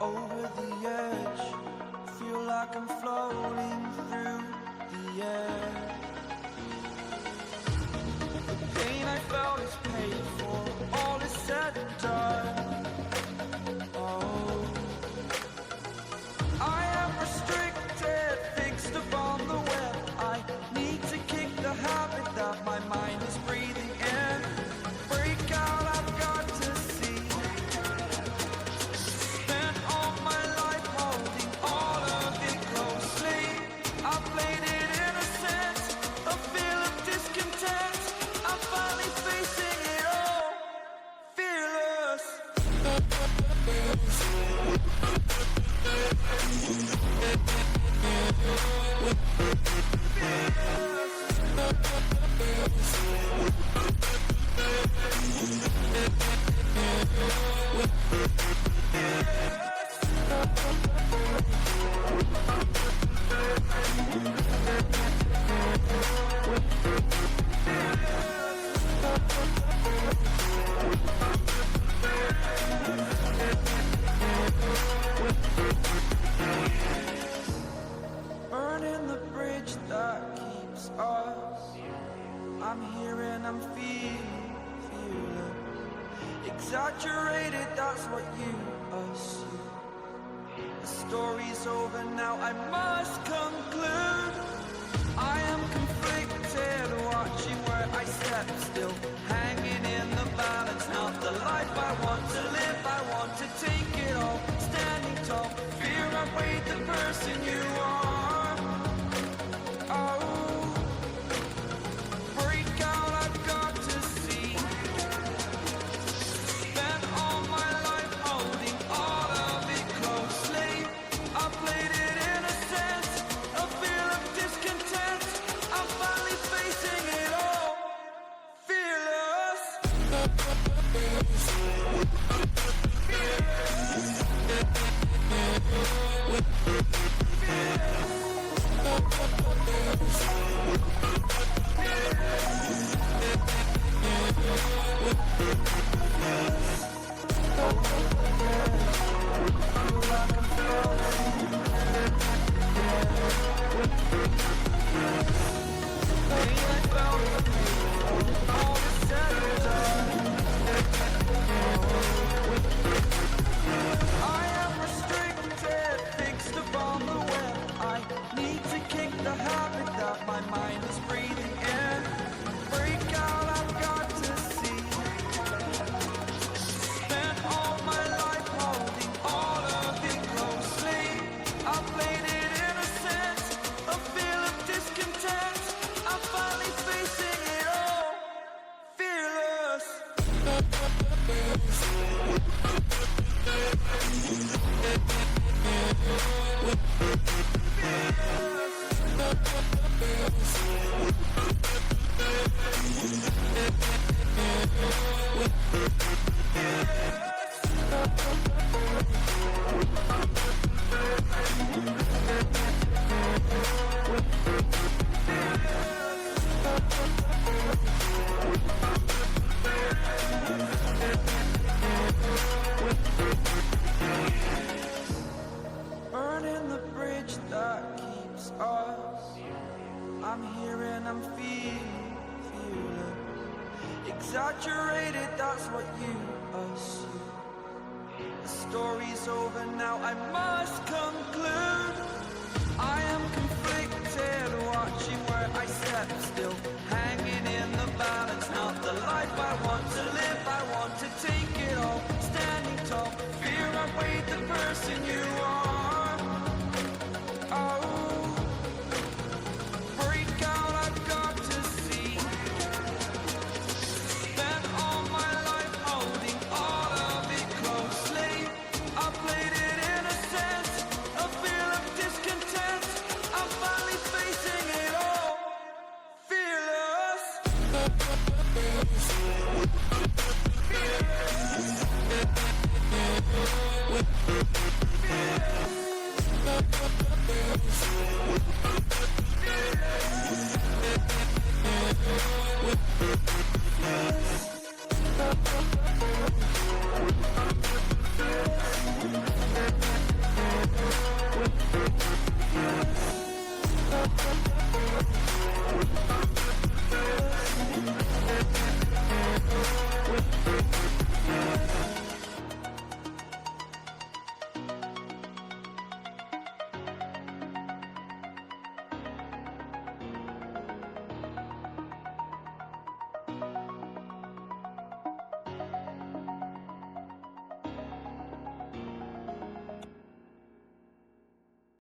over the edge. Feel like I'm floating through the air. The pain I felt is paid for, all is said and done. Oh, I am restricted, fixed upon the web. I need to kick the habit that my mind is breathing in. Break out, I've got to see. Spent all my life holding all of it closely. I played it innocent, a feel of discontent. I'm finally facing it all, fearless. Burning the bridge that keeps us. I'm here and I'm feeling exaggerated, that's what you assume. The story's over now, I must conclude. I am conflicted, watching where I step still, hanging in the balance. Not the life I want to live, I want to take it all. Standing tall, fear I weighed the person you are. Oh, break out, I've got to see. Spent all my life holding all of it closely. I played it innocent, a feel of discontent. I'm finally facing it all, fearless. My mind is breathing in. Break out, I've got to see. Spent all my life holding all of it closely. I played it innocent, a feel of discontent. I'm finally facing it all, fearless. Burning the bridge that keeps us. I'm here and I'm feeling exaggerated, that's what you assume. The story's over now, I must conclude. I am conflicted, watching where I step still, hanging in the balance. Not the life I want to live, I want to take it all. Standing tall, fear I weighed the person you are. Oh, break out, I've got to see. Spent all my life holding all of it closely. I played it innocent, a feel of discontent. I'm finally facing it all, fearless. Fearless.